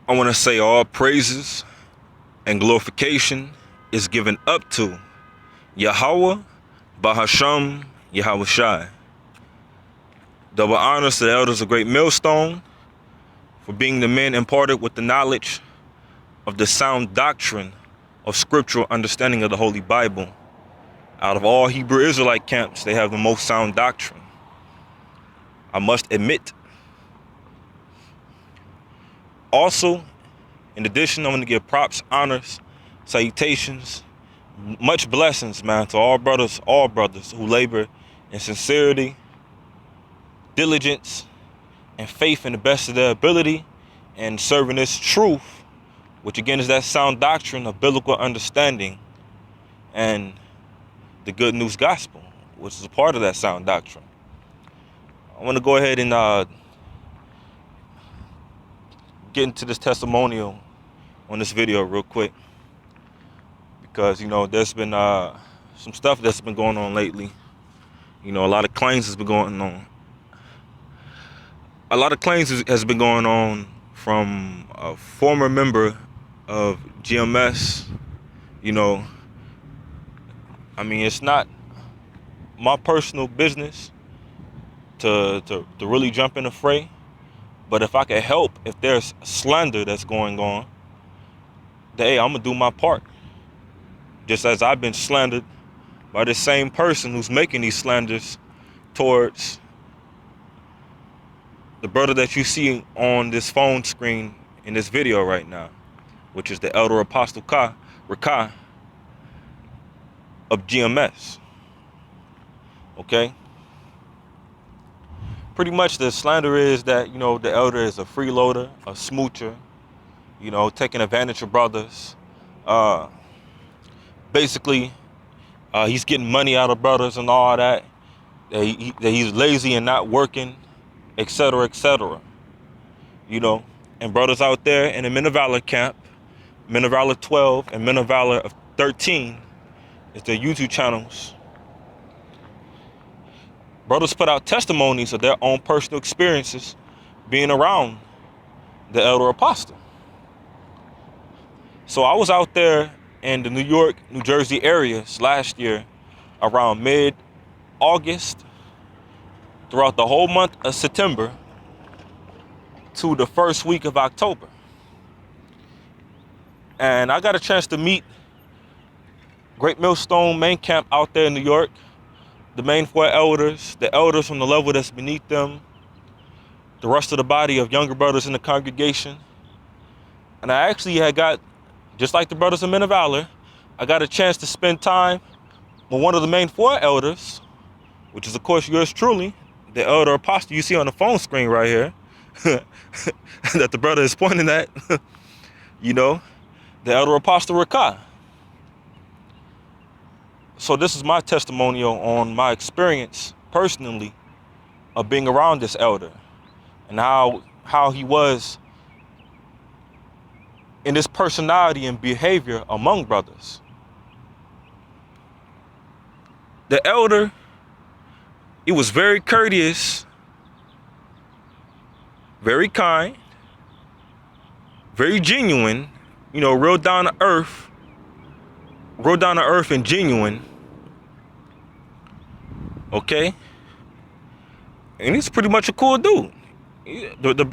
I want to say all praises and glorification is given up to Yahweh, Bahasham, Yahweh Shai. Double honors to the elders of Great Millstone for being the men imparted with the knowledge of the sound doctrine of scriptural understanding of the Holy Bible. Out of all Hebrew Israelite camps, they have the most sound doctrine, I must admit. Also, in addition, I'm going to give props, honors, salutations, much blessings, man, to all brothers who labor in sincerity, diligence, and faith in the best of their ability and serving this truth, which again is that sound doctrine of biblical understanding and the good news gospel, which is a part of that sound doctrine. I want to go ahead and get into this testimonial on this video real quick, because there's been some stuff that's been going on lately. A lot of claims has been going on. A lot of claims has been going on from a former member of GMS. It's not my personal business to really jump in the fray, but if I can help, if there's slander that's going on, then hey, I'm gonna do my part. Just as I've been slandered by the same person who's making these slanders towards the brother that you see on this phone screen in this video right now, which is the Elder Apostle Rawchaa of GMS. Okay? Pretty much the slander is that, the elder is a freeloader, a smoocher, taking advantage of brothers. Basically, he's getting money out of brothers and all that. That he's lazy and not working, etc., etc. And brothers out there in the Menofvalor camp, Menofvalor 12 and Menofvalor 13 is their YouTube channels. Brothers put out testimonies of their own personal experiences being around the Elder Apostle. So I was out there in the New York, New Jersey areas last year around mid-August throughout the whole month of September to the first week of October. And I got a chance to meet Great Millstone main camp out there in New York, the main four elders, the elders from the level that's beneath them, the rest of the body of younger brothers in the congregation. And I actually had got, just like the brothers in Menofvalor, I got a chance to spend time with one of the main four elders, which is of course yours truly, the Elder Apostle you see on the phone screen right here, that the brother is pointing at, the Elder Apostle Rawchaa. So this is my testimonial on my experience personally of being around this elder and how he was in his personality and behavior among brothers. The elder, he was very courteous, very kind, very genuine, real down to earth and genuine. Okay? And he's pretty much a cool dude. The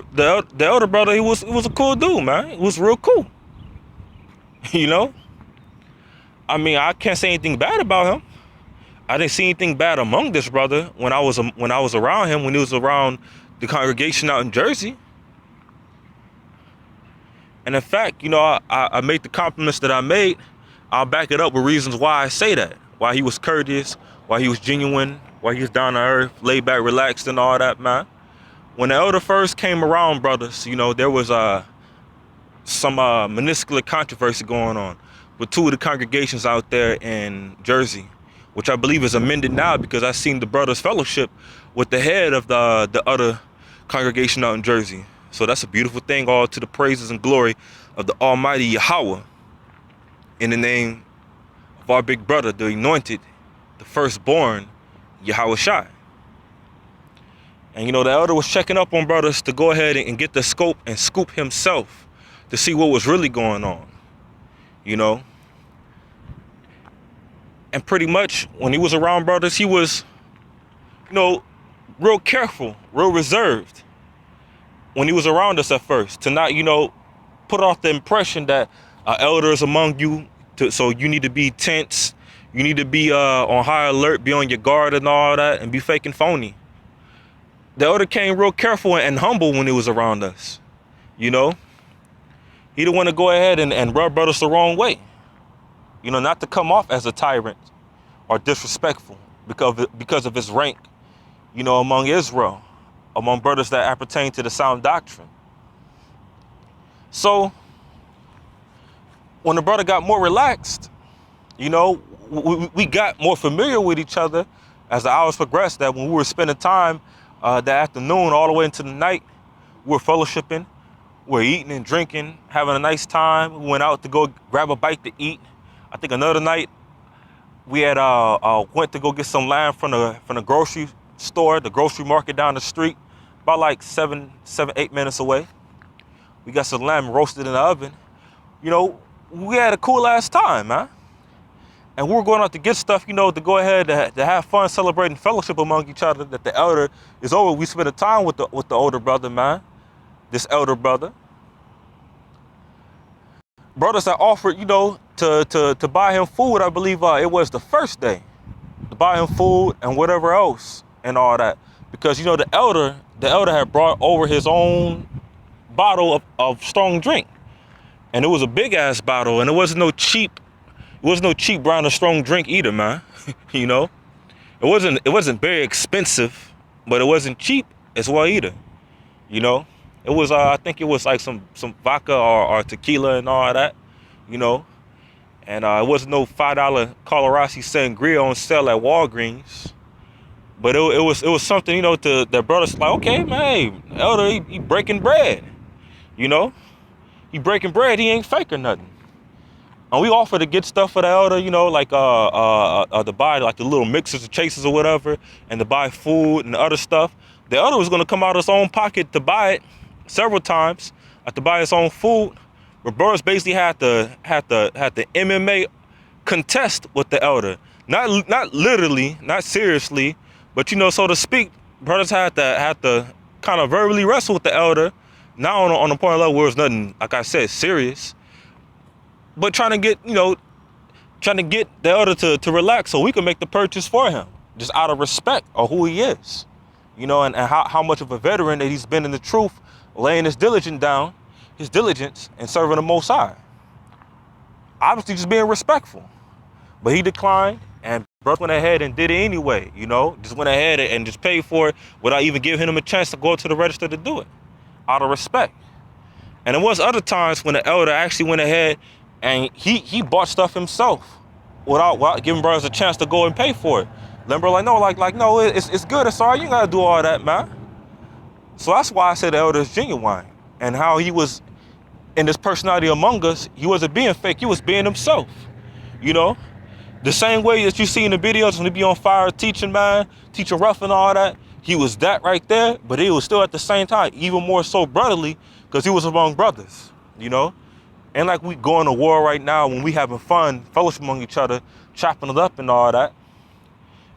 elder brother, he was a cool dude, man. He was real cool. I can't say anything bad about him. I didn't see anything bad among this brother when I was around him, when he was around the congregation out in Jersey. And in fact, I made the compliments that I made. I'll back it up with reasons why I say that. Why he was courteous, why he was genuine, why he was down to earth, laid back, relaxed, and all that, man. When the elder first came around, brothers, there was some minuscule controversy going on with two of the congregations out there in Jersey, which I believe is amended now because I seen the brothers fellowship with the head of the other congregation out in Jersey. So that's a beautiful thing, all to the praises and glory of the Almighty Yahweh, in the name of our big brother, the anointed, the firstborn, Yahweh Shai. And the elder was checking up on brothers to go ahead and get the scope and scoop himself to see what was really going on, you know. And pretty much when he was around brothers, he was, you know, real careful, real reserved when he was around us at first, to not, you know, put off the impression that elders among you, so you need to be tense, you need to be on high alert, be on your guard and all that, and be fake and phony. The elder came real careful and humble when he was around us, you know. He didn't want to go ahead and rub brothers the wrong way, you know, not to come off as a tyrant or disrespectful because of his rank, you know, among Israel, among brothers that appertain to the sound doctrine. So when the brother got more relaxed, you know, we got more familiar with each other as the hours progressed, that when we were spending time that afternoon all the way into the night, we were fellowshipping, we were eating and drinking, having a nice time. We went out to go grab a bite to eat. I think another night we had went to go get some lamb from the grocery store, the grocery market down the street, about like 8 minutes away. We got some lamb roasted in the oven. You know, we had a cool ass time, man. And we were going out to get stuff, you know, to go ahead to have fun, celebrating fellowship among each other, that the elder is over. We spent a time with the older brother, man. This elder brother. Brothers that offered, you know, to buy him food. I believe it was the first day, to buy him food and whatever else and all that, because, you know, the elder had brought over his own bottle of strong drink, and it was a big ass bottle, and it wasn't no cheap brand of strong drink either, man. You know, it wasn't very expensive, but it wasn't cheap as well either. You know, it was I think it was like some vodka or tequila and all that, you know. And it wasn't no $5 Colorado sangria on sale at Walgreens. But it was something, you know, to the brothers like, okay, man, hey, elder, he breaking bread. You know? He breaking bread, he ain't fake or nothing. And we offered to get stuff for the elder, you know, like to buy like the little mixers or chasers or whatever, and to buy food and other stuff. The elder was gonna come out of his own pocket to buy it several times, to buy his own food. But brothers basically had to MMA contest with the elder. Not literally, not seriously, but, you know, so to speak, brothers had to kind of verbally wrestle with the elder, not on the point level where it's nothing, like I said, serious, but trying to get the elder to relax so we can make the purchase for him, just out of respect of who he is, you know, and how much of a veteran that he's been in the truth, laying his diligence and serving the Most High. Obviously just being respectful. But he declined, and brother went ahead and did it anyway, you know, just went ahead and just paid for it without even giving him a chance to go to the register to do it, out of respect. And there was other times when the elder actually went ahead and he bought stuff himself without giving brothers a chance to go and pay for it. Then bro no, it's good, it's all right, you gotta do all that, man. So that's why I said the elder is genuine, and how he was in this personality among us. He wasn't being fake, he was being himself, you know. The same way that you see in the videos when he be on fire teaching, man, teaching rough and all that, he was that right there, but he was still at the same time even more so brotherly, because he was among brothers, you know. And like we going to war right now, when we having fun, fellowship among each other, chopping it up and all that.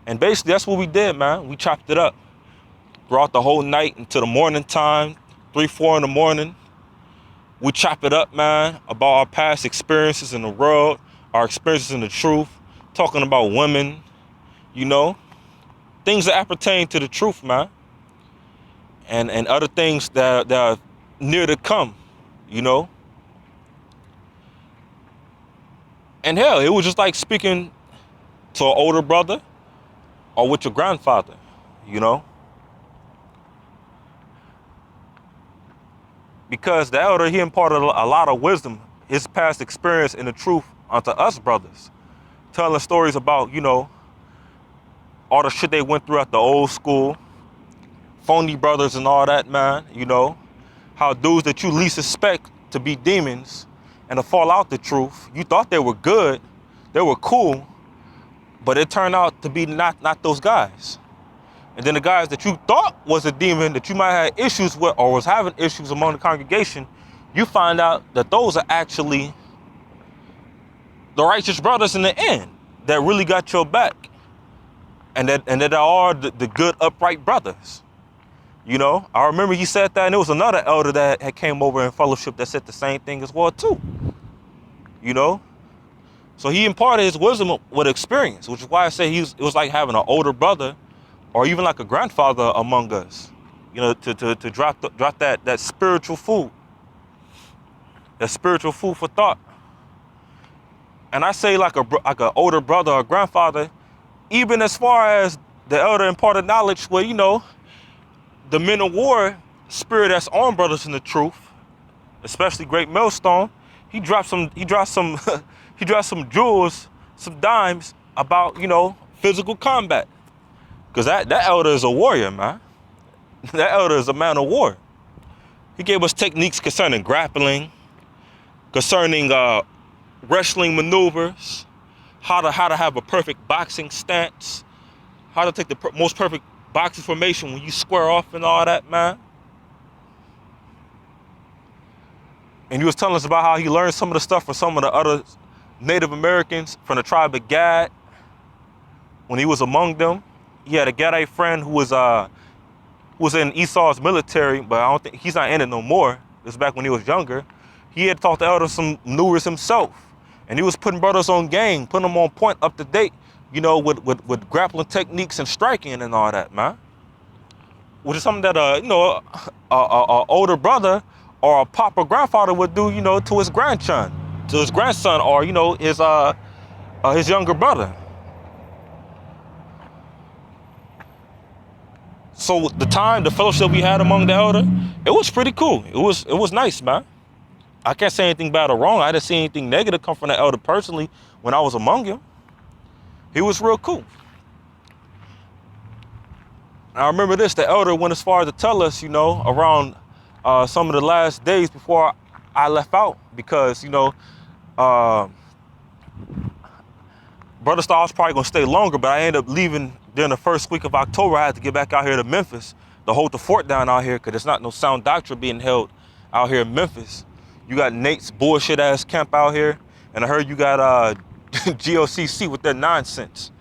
And basically that's what we did, man. We chopped it up throughout the whole night until the morning time, 3-4 in the morning. We chop it up, man, about our past experiences in the world, our experiences in the truth, talking about women, you know, things that appertain to the truth, man, and other things that are near to come, you know. And hell, it was just like speaking to an older brother or with your grandfather, you know. Because the elder, he imparted a lot of wisdom, his past experience in the truth onto us brothers. Telling stories about, you know, all the shit they went through at the old school, phony brothers and all that, man, you know. How dudes that you least expect to be demons and to fall out the truth, you thought they were good, they were cool, but it turned out to be not those guys. And then the guys that you thought was a demon, that you might have issues with or was having issues among the congregation, you find out that those are actually the righteous brothers in the end that really got your back, and that are the good, upright brothers. You know, I remember he said that, and there was another elder that had came over in fellowship that said the same thing as well too. You know, so he imparted his wisdom with experience, which is why I say it was like having an older brother, or even like a grandfather among us. You know, to drop that spiritual food, that spiritual food for thought. And I say like an older brother or grandfather, even as far as the elder imparted knowledge, where, you know, the men of war spirit that's on brothers in the truth, especially Great Millstone, he dropped some he dropped some jewels, some dimes about, you know, physical combat. Because that elder is a warrior, man. That elder is a man of war. He gave us techniques concerning grappling, concerning wrestling maneuvers, how to have a perfect boxing stance, how to take the most perfect boxing formation when you square off and all that, man. And he was telling us about how he learned some of the stuff from some of the other Native Americans from the tribe of Gad when he was among them. He had a Gadite friend who was in Esau's military, but I don't think he's not in it no more. This was back when he was younger. He had taught the elders some maneuvers himself, and he was putting brothers on game, putting them on point, up to date, you know, with grappling techniques and striking and all that, man. Which is something that you know, a older brother or a papa grandfather would do, you know, to his grandson, or, you know, his younger brother. So the fellowship we had among the elder, it was pretty cool. It was nice, man. I can't say anything bad or wrong. I didn't see anything negative come from the elder personally when I was among him. He was real cool. I remember this, the elder went as far as to tell us, you know, around some of the last days before I left out, because, you know, Brother Star was probably gonna stay longer, but I ended up leaving during the first week of October. I had to get back out here to Memphis to hold the fort down out here, because there's not no sound doctrine being held out here in Memphis. You got Nate's bullshit ass camp out here, and I heard you got GOCC with their nonsense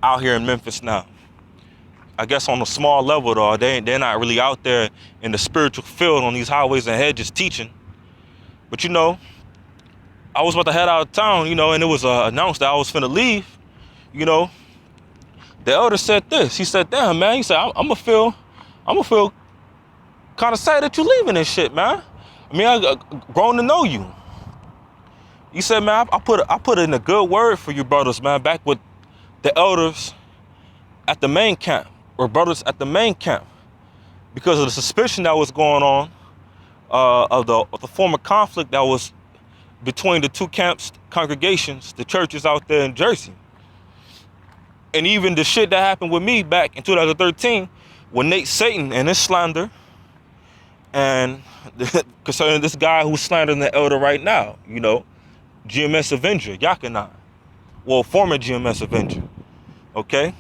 out here in Memphis now. I guess on a small level though, they're not really out there in the spiritual field on these highways and hedges teaching. But, you know, I was about to head out of town, you know, and it was announced that I was finna leave, you know. The elder said this. He said, damn, man, he said, I'm gonna feel kind of sad that you leaving this shit, man. I mean, I grown to know you. He said, man, I put in a good word for you brothers, man, back with the elders at the main camp, or brothers at the main camp, because of the suspicion that was going on of the former conflict that was between the two camps, congregations, the churches out there in Jersey. And even the shit that happened with me back in 2013 with Nate Satan and his slander, and concerning this guy who's slandering the elder right now, you know, GMS Avenger, Yakanan. Well, former GMS Avenger. Okay?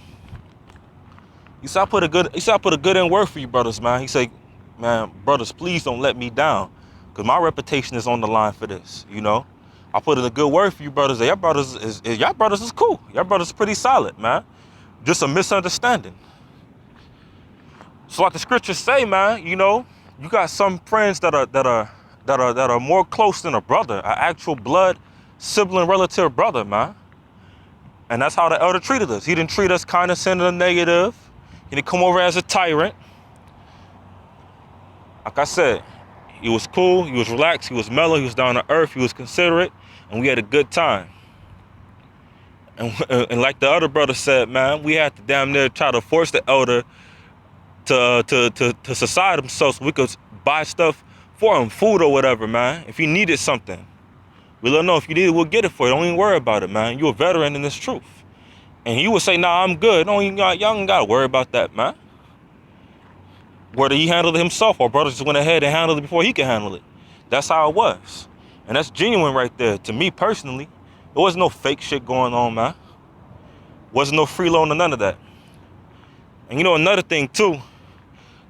He said, I put a good in word for you brothers, man. He said, man, brothers, please don't let me down, because my reputation is on the line for this, you know. I put in a good word for you brothers. Y'all brothers is cool. Y'all brothers is pretty solid, man. Just a misunderstanding. So like the scriptures say, man, you know, you got some friends that are more close than a brother, an actual blood, sibling, relative brother, man. And that's how the elder treated us. He didn't treat us condescending or negative. He didn't come over as a tyrant. Like I said, he was cool, he was relaxed, he was mellow, he was down to earth, he was considerate, and we had a good time. And like the other brother said, man, we had to damn near try to force the elder to society himself so we could buy stuff for him, food or whatever, man. If he needed something, we let him know. If you need it, we'll get it for you. Don't even worry about it, man. You're a veteran in this truth. And he would say, nah, I'm good. Y'all ain't got to worry about that, man. Whether he handled it himself or brothers just went ahead and handled it before he could handle it. That's how it was. And that's genuine right there. To me personally, there was no fake shit going on, man. Wasn't no freeloading or none of that. And you know, another thing too,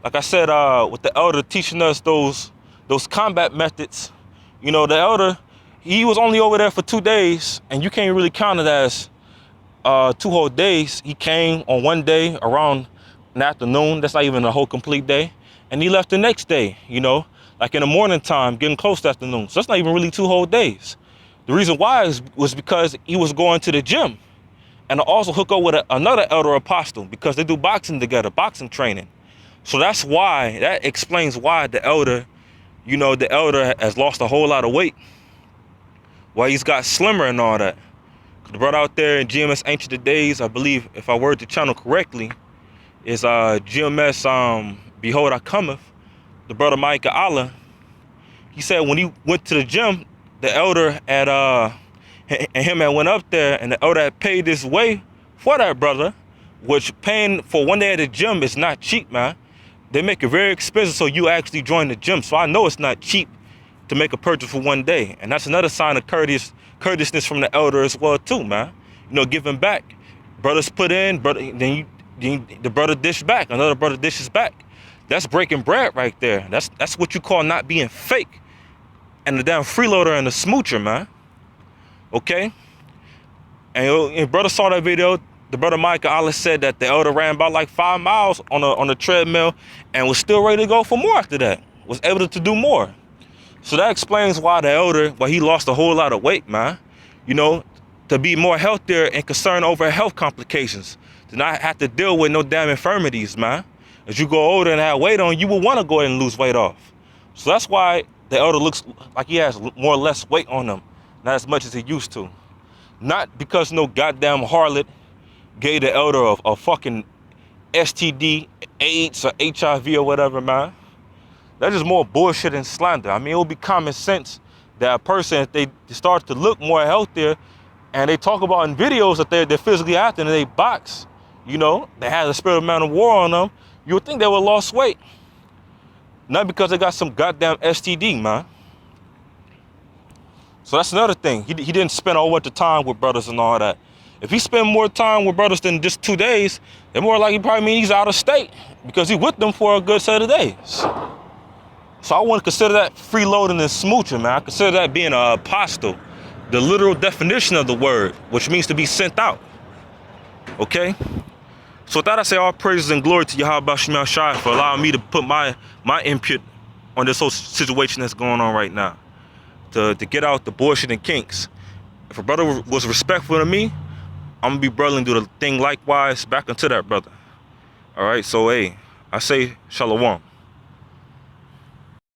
like I said, with the elder teaching us those combat methods You know, the elder, he was only over there for 2 days, and you can't really count it as 2 whole days. He came on one day around an afternoon. That's not even a whole complete day. And he left the next day, you know, like in the morning time, getting close to afternoon. So that's not even really 2 whole days. The reason why was because he was going to the gym and also hook up with another elder apostle because they do boxing together, boxing training. So that explains why the elder, you know, the elder has lost a whole lot of weight. Why he's got slimmer and all that. The brother out there in GMS Ancient of Days, I believe, if I word the channel correctly, is GMS Behold I Cometh. The brother Micah Allah, he said when he went to the gym, the elder had and him had went up there, and the elder had paid his way for that brother, which paying for one day at the gym is not cheap, man. They make it very expensive, so you actually join the gym. So I know it's not cheap to make a purchase for one day, and that's another sign of courteousness from the elder as well too, man. You know, giving back. Brothers put in, then the brother dish back, another brother dishes back. That's breaking bread right there. That's what you call not being fake, and the damn freeloader and the smoocher, man. Okay. And brother saw that video. The brother Micah Allah said that the elder ran about like 5 miles on a treadmill and was still ready to go for more after that. Was able to do more. So that explains why the elder, he lost a whole lot of weight, man. You know, to be more healthier and concerned over health complications. To not have to deal with no damn infirmities, man. As you go older and have weight on, you will want to go ahead and lose weight off. So that's why the elder looks like he has more or less weight on him. Not as much as he used to. Not because no goddamn harlot gave the elder a fucking STD, AIDS, or HIV or whatever, man. That's just more bullshit and slander. I mean, it would be common sense that a person, if they start to look more healthier and they talk about in videos that they're physically active and they box, you know, they have a spirit of man of war on them, you would think they would have lost weight. Not because they got some goddamn STD, man. So that's another thing. He didn't spend all the time with brothers and all that. If he spent more time with brothers than just 2 days, then more likely probably mean he's out of state because he's with them for a good set of days. So I wouldn't consider that freeloading and smooching, man. I consider that being an apostle, the literal definition of the word, which means to be sent out. Okay? So with that, I say all praises and glory to Yahweh Shemel Shai for allowing me to put my input on this whole situation that's going on right now. To get out the bullshit and kinks. If a brother was respectful to me, I'm gonna be brother and do the thing likewise back unto that brother. All right, so hey, I say shalom.